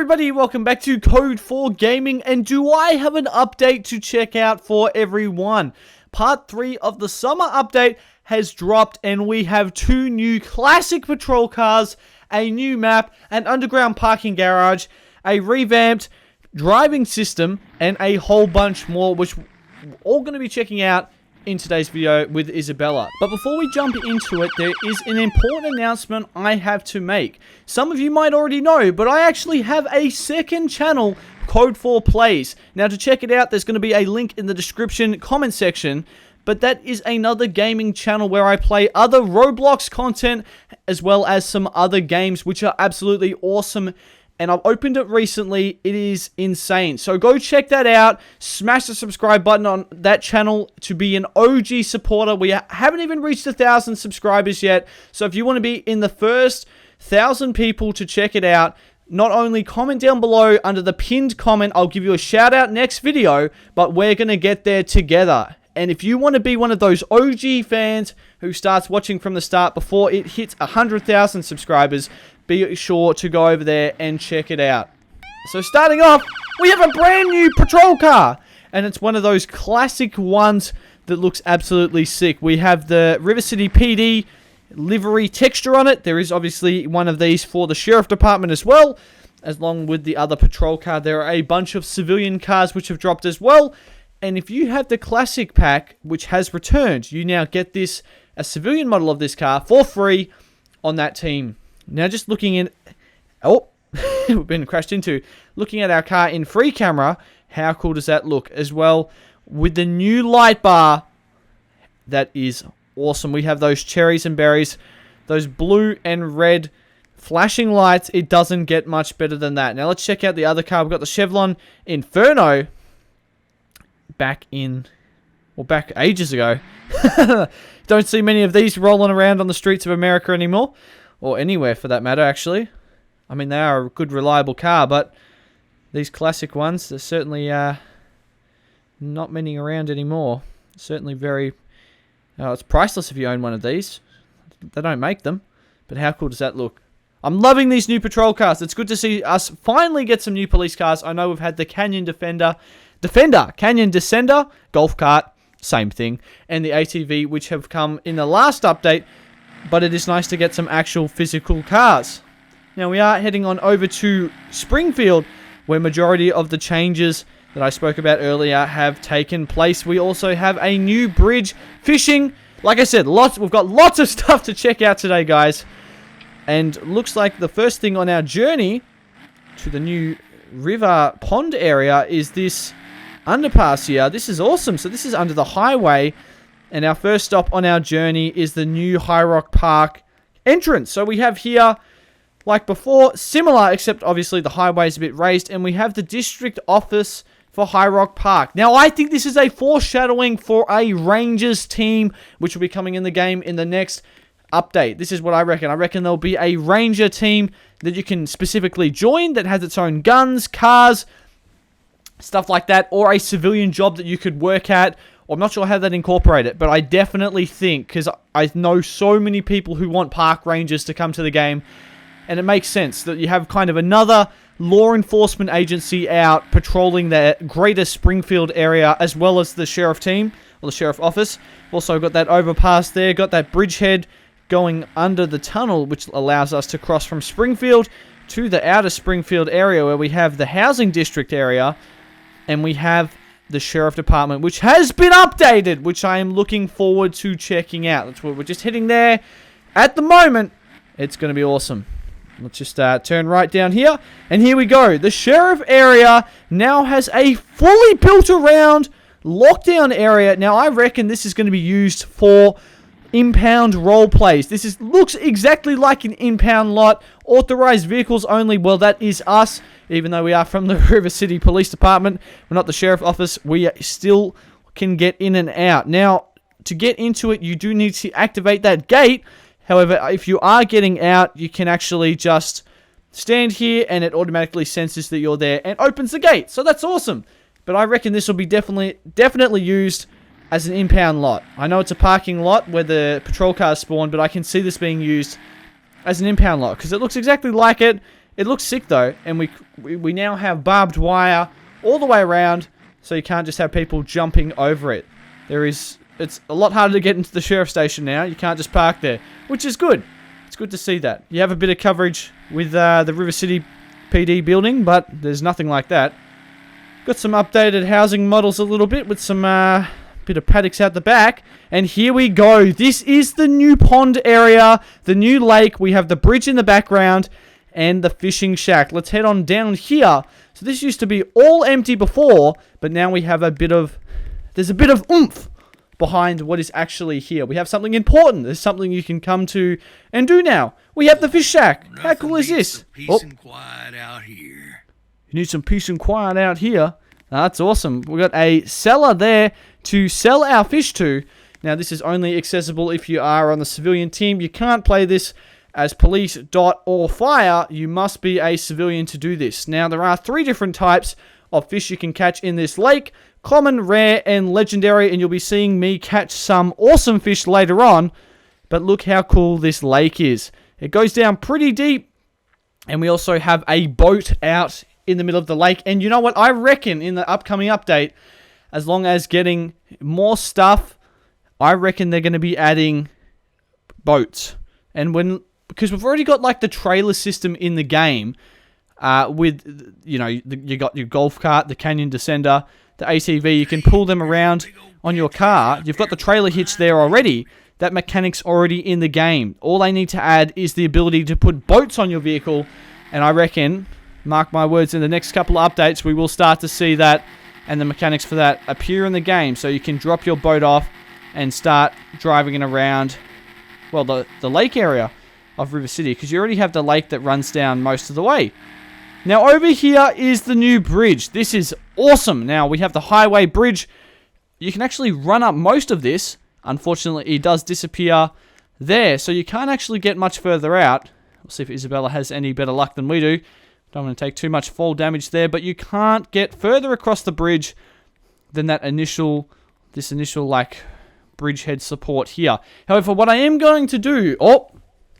everybody, welcome back to Code 4 Gaming, and do I have an update to check out for everyone? Part 3 of the summer update has dropped, and we have 2 new classic patrol cars, a new map, an underground parking garage, a revamped driving system, and a whole bunch more, which we're all going to be checking out in today's video with Isabella. But before we jump into it, there is an important announcement I have to make. Some of you might already know, but I actually have a second channel, Code 4 Plays. Now to check it out, there's going to be a link in the description comment section, but that is another gaming channel where I play other Roblox content as well as some other games which are absolutely awesome. And I've opened it recently. It is insane. So go check that out. Smash the subscribe button on that channel to be an OG supporter. We haven't even reached 1,000 subscribers yet. So if you want to be in the first 1,000 people to check it out, not only comment down below under the pinned comment, I'll give you a shout out next video, but we're going to get there together. And if you want to be one of those OG fans who starts watching from the start before it hits 100,000 subscribers, be sure to go over there and check it out. So starting off, we have a brand new patrol car. And it's one of those classic ones that looks absolutely sick. We have the River City PD livery texture on it. There is obviously one of these for the sheriff department as well, along with the other patrol car. There are a bunch of civilian cars which have dropped as well. And if you have the classic pack, which has returned, you now get this, a civilian model of this car for free on that team. Now just looking in, oh, we've been crashed into. Looking at our car in free camera, how cool does that look? As well, with the new light bar, that is awesome. We have those cherries and berries, those blue and red flashing lights. It doesn't get much better than that. Now let's check out the other car. We've got the Chevron Inferno. Back ages ago. Don't see many of these rolling around on the streets of America anymore. Or anywhere for that matter, actually. I mean, they are a good, reliable car, but these classic ones, there's certainly not many around anymore. Certainly very... it's priceless if you own one of these. They don't make them. But how cool does that look? I'm loving these new patrol cars. It's good to see us finally get some new police cars. I know we've had the Canyon Canyon Descender, golf cart, same thing, and the ATV, which have come in the last update, but it is nice to get some actual physical cars. Now we are heading on over to Springfield, where majority of the changes that I spoke about earlier have taken place. We also have a new bridge, fishing. Like I said, we've got lots of stuff to check out today, guys. And looks like the first thing on our journey to the new river pond area is this underpass here. This is awesome. So this is under the highway, and our first stop on our journey is the new High Rock Park entrance. So we have here, like before, similar, except obviously the highway is a bit raised, and we have the district office for High Rock Park. Now I think this is a foreshadowing for a Rangers team, which will be coming in the game in the next update. This is what I reckon. I reckon there'll be a Ranger team that you can specifically join that has its own guns, cars, stuff like that, or a civilian job that you could work at. Or I'm not sure how they'd incorporate it, but I definitely think, because I know so many people who want park rangers to come to the game, and it makes sense that you have kind of another law enforcement agency out patrolling the greater Springfield area, as well as the sheriff team, or the sheriff office. Also got that overpass there, got that bridgehead going under the tunnel, which allows us to cross from Springfield to the outer Springfield area, where we have the housing district area, and we have the sheriff department, which has been updated, which I am looking forward to checking out. That's where we're just heading there at the moment. It's going to be awesome. Let's just turn right down here, and here we go. The sheriff area now has a fully built around lockdown area. Now I reckon this is going to be used for impound role plays. This looks exactly like an impound lot. Authorized vehicles only. Well, that is us. Even though we are from the River City Police Department, we're not the sheriff office, we still can get in and out. Now, to get into it, you do need to activate that gate. However, if you are getting out, you can actually just stand here and it automatically senses that you're there and opens the gate. So that's awesome. But I reckon this will be definitely used as an impound lot. I know it's a parking lot where the patrol cars spawn, but I can see this being used as an impound lot because it looks exactly like it. It looks sick though, and we now have barbed wire all the way around, so you can't just have people jumping over it. It's a lot harder to get into the sheriff station now. You can't just park there, which is good. It's good to see that. You have a bit of coverage with the River City PD building, but there's nothing like that. Got some updated housing models a little bit with some bit of paddocks out the back. And here we go. This is the new pond area, the new lake. We have the bridge in the background and the fishing shack. Let's head on down here. So this used to be all empty before, but now we have there's a bit of oomph behind what is actually here. We have something important. There's something you can come to and do now. We have the fish shack. How cool is this? Peace and quiet out here. You need some peace and quiet out here. That's awesome. We've got a cellar there to sell our fish to. Now, this is only accessible if you are on the civilian team. You can't play this as police, dot, or fire. You must be a civilian to do this. Now, there are 3 different types of fish you can catch in this lake. Common, rare, and legendary, and you'll be seeing me catch some awesome fish later on. But look how cool this lake is. It goes down pretty deep, and we also have a boat out in the middle of the lake. And you know what? I reckon in the upcoming update, as long as getting more stuff, I reckon they're going to be adding boats. And because we've already got like the trailer system in the game, with, you know, you got your golf cart, the canyon descender, the ATV, you can pull them around on your car. You've got the trailer hitch there already. That mechanic's already in the game. All they need to add is the ability to put boats on your vehicle. And I reckon, mark my words, in the next couple of updates, we will start to see that and the mechanics for that appear in the game. So you can drop your boat off and start driving it around, well, the lake area of River City, because you already have the lake that runs down most of the way. Now, over here is the new bridge. This is awesome. Now, we have the highway bridge. You can actually run up most of this. Unfortunately, it does disappear there, so you can't actually get much further out. We'll see if Isabella has any better luck than we do. Don't want to take too much fall damage there, but you can't get further across the bridge than this initial, like, bridgehead support here. However, what I am going to do, or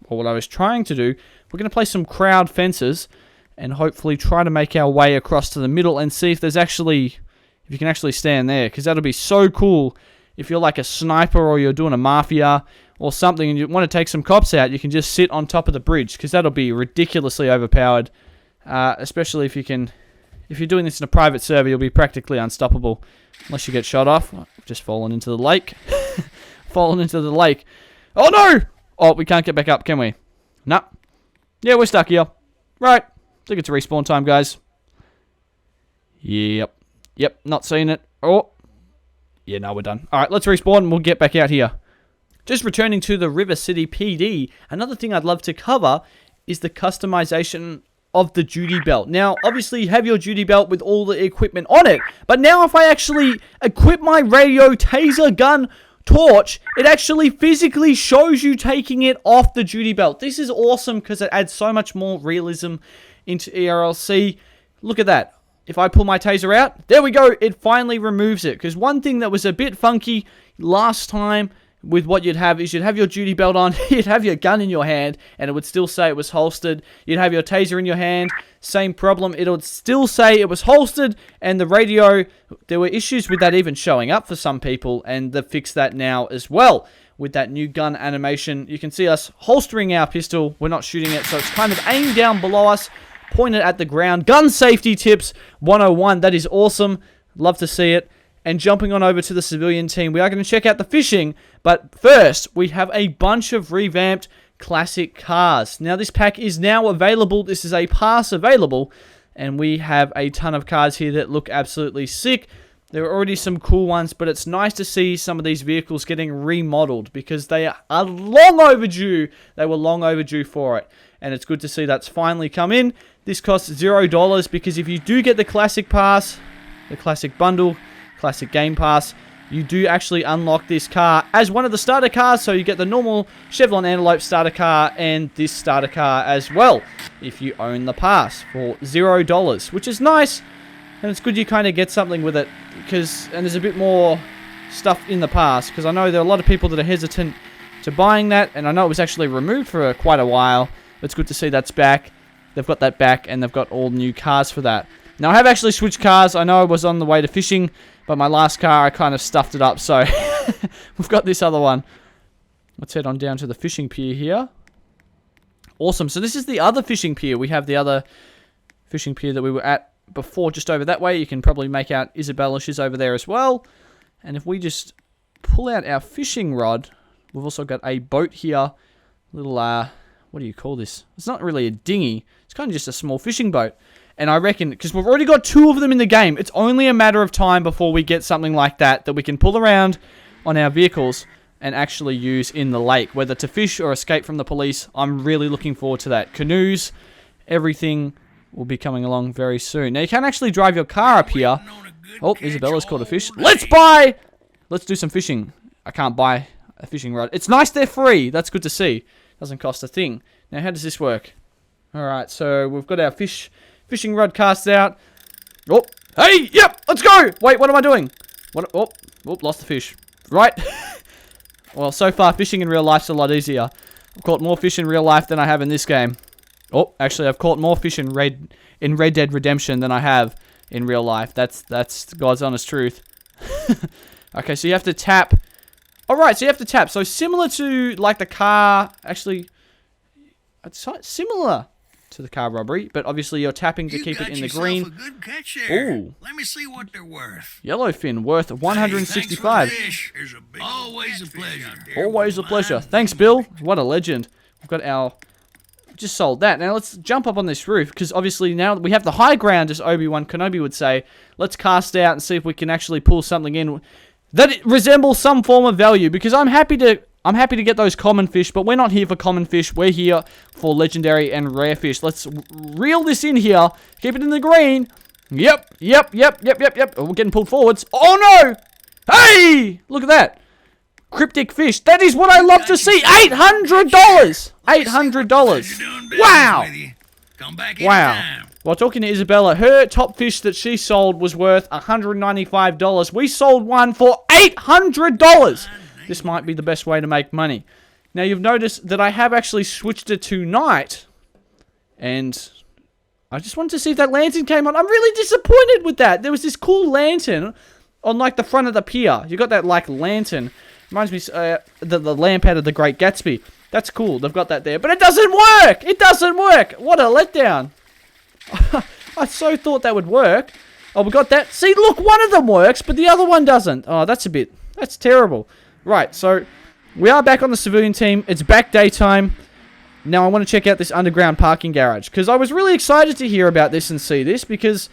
what I was trying to do, we're going to place some crowd fences and hopefully try to make our way across to the middle and see if you can actually stand there, because that'll be so cool. If you're like a sniper or you're doing a mafia or something and you want to take some cops out, you can just sit on top of the bridge, because that'll be ridiculously overpowered. Especially if you're doing this in a private server, you'll be practically unstoppable unless you get shot off. Oh, just fallen into the lake. Fallen into the lake. Oh no! Oh, we can't get back up, can we? Nah. Yeah, we're stuck here. Right. I think it's respawn time, guys. Yep, not seeing it. Oh. Yeah, no, we're done. Alright, let's respawn and we'll get back out here. Just returning to the River City PD, another thing I'd love to cover is the customization of the duty belt. Now, obviously, you have your duty belt with all the equipment on it, but now if I actually equip my radio, taser, gun, torch, it actually physically shows you taking it off the duty belt. This is awesome because it adds so much more realism into ERLC. Look at that. If I pull my taser out, there we go. It finally removes it. Because one thing that was a bit funky last time with what you'd have is you'd have your duty belt on, you'd have your gun in your hand, and it would still say it was holstered. You'd have your taser in your hand, same problem. It would still say it was holstered, and the radio, there were issues with that even showing up for some people, and they've fixed that now as well. With that new gun animation, you can see us holstering our pistol. We're not shooting it, so it's kind of aimed down below us, pointed at the ground. Gun safety tips 101. That is awesome. Love to see it. And jumping on over to the civilian team, we are going to check out the fishing. But first, we have a bunch of revamped classic cars. Now, this pack is now available. This is a pass available. And we have a ton of cars here that look absolutely sick. There are already some cool ones, but it's nice to see some of these vehicles getting remodeled because they are long overdue. They were long overdue for it. And it's good to see that's finally come in. This costs $0 because if you do get the classic pass, the classic bundle, classic game pass, you do actually unlock this car as one of the starter cars. So you get the normal Chevron Antelope starter car and this starter car as well if you own the pass for $0, which is nice. And it's good you kind of get something with it and there's a bit more stuff in the pass, because I know there are a lot of people that are hesitant to buying that, and I know it was actually removed for quite a while. It's good to see that's back. they've got that back, and they've got all new cars for that. Now, I have actually switched cars. I know I was on the way to fishing, but my last car, I kind of stuffed it up, so we've got this other one. Let's head on down to the fishing pier here. Awesome. So this is the other fishing pier. We have the other fishing pier that we were at before, just over that way. You can probably make out Isabella. She's over there as well. And if we just pull out our fishing rod, we've also got a boat here. Little, what do you call this? It's not really a dinghy. It's kind of just a small fishing boat. And I reckon, because we've already got 2 of them in the game, it's only a matter of time before we get something like that we can pull around on our vehicles and actually use in the lake, whether to fish or escape from the police. I'm really looking forward to that. Canoes, everything will be coming along very soon. Now, you can actually drive your car up here. Oh, Isabella's caught a fish. Let's do some fishing. I can't buy a fishing rod. It's nice they're free. That's good to see. Doesn't cost a thing. Now, how does this work? All right, so we've got our fishing rod cast out. Oh, hey, yep, let's go. Wait, what am I doing? Oh, lost the fish. Right. Well, so far, fishing in real life's a lot easier. I've caught more fish in real life than I have in this game. Oh, actually, I've caught more fish in Red Dead Redemption than I have in real life. That's God's honest truth. Okay, so you have to tap. All right, so you have to tap. So similar to, like, the car. Actually, it's similar to the car robbery, but obviously you're tapping to keep it in the green. A good catch there. Ooh. Let me see what they're worth. Yellowfin worth 165. Always a pleasure. Always a pleasure. Thanks, Bill. What a legend. We've got our... Just sold that. Now let's jump up on this roof, because obviously now we have the high ground, as Obi-Wan Kenobi would say. Let's cast out and see if we can actually pull something in that it resembles some form of value, because I'm happy to get those common fish, but we're not here for common fish. We're here for legendary and rare fish. Let's reel this in here. Keep it in the green. Yep. Oh, we're getting pulled forwards. Oh, no. Hey, look at that. Cryptic fish. That is what I love to see. $800. $800. Wow. Wow. While talking to Isabella, her top fish that she sold was worth $195. We sold one for $800. This might be the best way to make money. Now, you've noticed that I have actually switched it to night. And I just wanted to see if that lantern came on. I'm really disappointed with that. There was this cool lantern on, like, the front of the pier. You got that, like, lantern. Reminds me the lamp out of The Great Gatsby. That's cool. They've got that there. But it doesn't work. It doesn't work. What a letdown. I so thought that would work. Oh, we got that. See, look, one of them works, but the other one doesn't. Oh, that's terrible. Right, so we are back on the civilian team. It's back daytime. Now I want to check out this underground parking garage, because I was really excited to hear about this and see this, because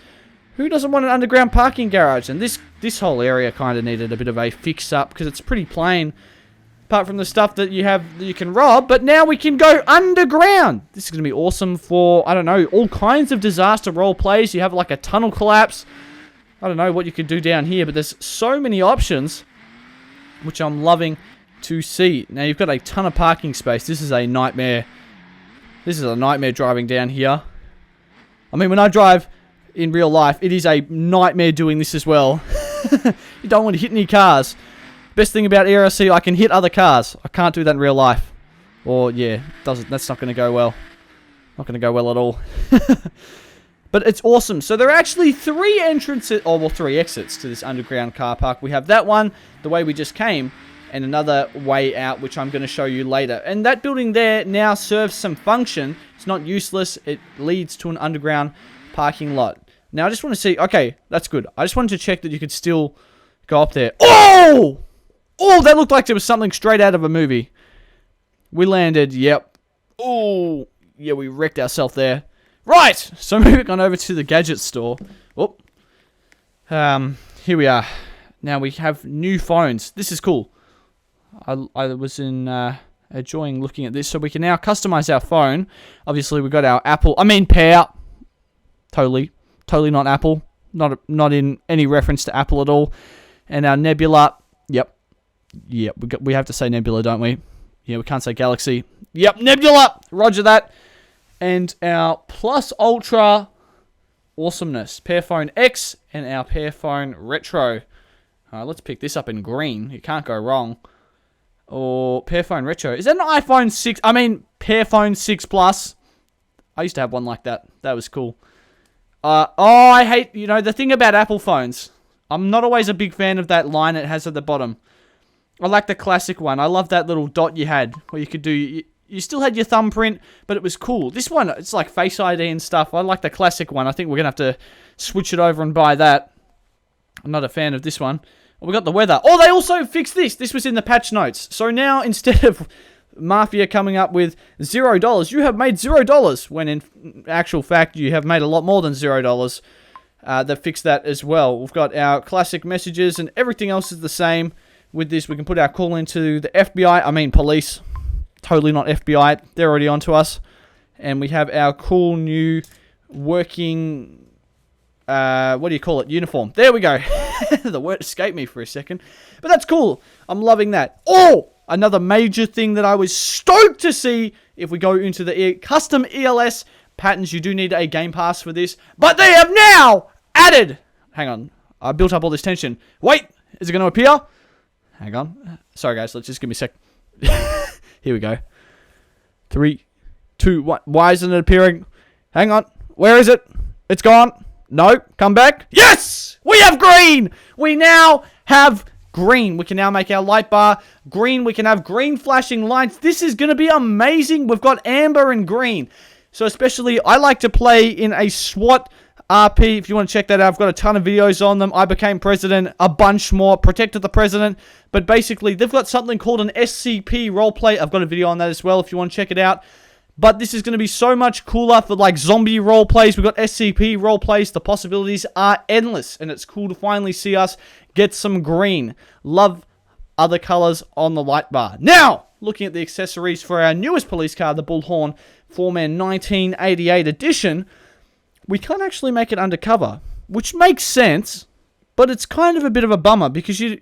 who doesn't want an underground parking garage? And this whole area kind of needed a bit of a fix-up, because it's pretty plain, apart from the stuff that you have that you can rob. But now we can go underground. This is going to be awesome for, I don't know, all kinds of disaster role plays. You have like a tunnel collapse. I don't know what you could do down here, but there's so many options, which I'm loving to see. Now, you've got a ton of parking space. This is a nightmare. This is a nightmare driving down here. I mean, when I drive in real life, it is a nightmare doing this as well. You don't want to hit any cars. Best thing about ERLC, I can hit other cars. I can't do that in real life. Or, yeah, that's not going to go well. Not going to go well at all. But it's awesome. So there are actually 3 entrances, or well, 3 exits to this underground car park. We have that one, the way we just came, and another way out, which I'm going to show you later. And that building there now serves some function. It's not useless. It leads to an underground parking lot. Now, I just want to see... Okay, that's good. I just wanted to check that you could still go up there. Oh! Oh, that looked like there was something straight out of a movie. We landed, yep. Oh, yeah, we wrecked ourselves there. Right, so moving on over to the gadget store. Oh, here we are. Now we have new phones. This is cool. I was enjoying looking at this. So we can now customize our phone. Obviously, we've got our Apple. I mean, Pear. Totally not Apple. Not in any reference to Apple at all. And our Nebula. Yep. We have to say Nebula, don't we? Yeah, we can't say Galaxy. Yep, Nebula. Roger that. And our Plus Ultra awesomeness. Pearphone X and our Pearphone Retro. Let's pick this up in green. You can't go wrong. Or Pearphone Retro. Is that an iPhone 6? I mean, Pearphone 6 Plus. I used to have one like that. That was cool. I hate, the thing about Apple phones. I'm not always a big fan of that line it has at the bottom. I like the classic one. I love that little dot you had where you could do... You still had your thumbprint, but it was cool. This one, it's like Face ID and stuff. I like the classic one. I think we're going to have to switch it over and buy that. I'm not a fan of this one. We got the weather. Oh, they also fixed this. This was in the patch notes. So now, instead of Mafia coming up with $0, you have made $0, when in actual fact, you have made a lot more than $0. That fixed that as well. We've got our classic messages, and everything else is the same. With this, we can put our call into the FBI. I mean, police. Totally not FBI. They're already onto us. And we have our cool new working... what do you call it? Uniform. There we go. The word escaped me for a second. But that's cool. I'm loving that. Oh! Another major thing that I was stoked to see if we go into the custom ELS patterns. You do need a game pass for this. But they have now added... Hang on. I built up all this tension. Wait! Is it going to appear? Hang on. Sorry, guys. Let's just give me a sec. Here we go. 3, 2, 1. Why isn't it appearing? Hang on. Where is it? It's gone. No. Come back. Yes! We have green! We now have green. We can now make our light bar green. We can have green flashing lights. This is going to be amazing. We've got amber and green. So especially, I like to play in a SWAT RP. If you want to check that out, I've got a ton of videos on them. I became president, a bunch more, protected the president. But basically, they've got something called an SCP roleplay. I've got a video on that as well if you want to check it out. But this is going to be so much cooler for like zombie roleplays. We've got SCP roleplays. The possibilities are endless. And it's cool to finally see us get some green. Love other colors on the light bar. Now, looking at the accessories for our newest police car, the Bullhorn 4-man 1988 edition... We can't actually make it undercover, which makes sense, but it's kind of a bit of a bummer because you're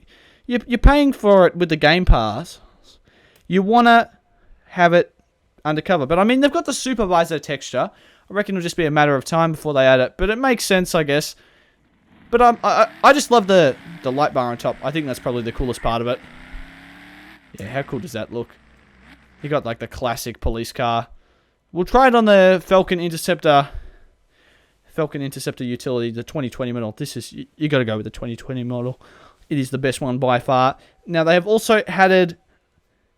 paying for it with the Game Pass. You want to have it undercover. But, I mean, they've got the supervisor texture. I reckon it'll just be a matter of time before they add it, but it makes sense, I guess. But I just love the light bar on top. I think that's probably the coolest part of it. Yeah, how cool does that look? You got, like, the classic police car. We'll try it on the Falcon Interceptor utility, the 2020 model. This is, you got to go with the 2020 model. It is the best one by far. Now, they have also added,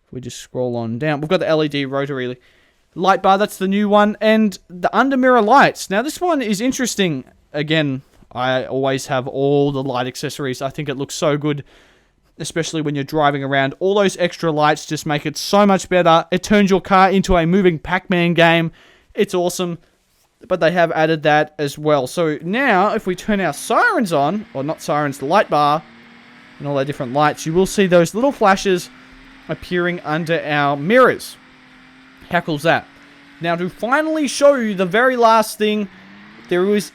if we just scroll on down, we've got the LED rotary light bar. That's the new one. And the under mirror lights. Now, this one is interesting. Again, I always have all the light accessories. I think it looks so good, especially when you're driving around. All those extra lights just make it so much better. It turns your car into a moving Pac-Man game. It's awesome. But they have added that as well. So now, if we turn our sirens on, or not sirens, the light bar, and all their different lights, you will see those little flashes appearing under our mirrors. How cool is that? Now, to finally show you the very last thing, there is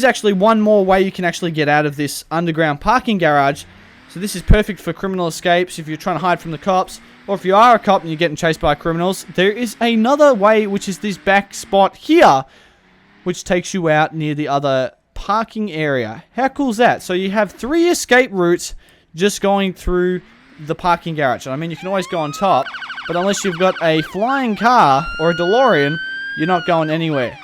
actually one more way you can actually get out of this underground parking garage. So this is perfect for criminal escapes, if you're trying to hide from the cops, or if you are a cop and you're getting chased by criminals. There is another way, which is this back spot here, which takes you out near the other parking area. How cool is that? So you have 3 escape routes just going through the parking garage. And I mean, you can always go on top, but unless you've got a flying car or a DeLorean, you're not going anywhere.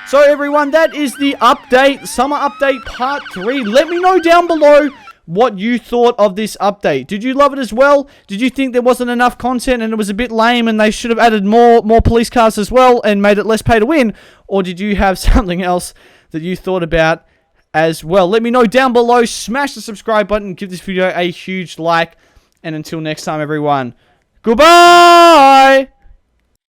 So everyone, that is the update, summer update part 3. Let me know down below what you thought of this update. Did you love it as well? Did you think there wasn't enough content and it was a bit lame and they should have added more police cars as well and made it less pay to win? Or did you have something else that you thought about as well? Let me know down below. Smash the subscribe button. Give this video a huge like. And until next time, everyone, goodbye!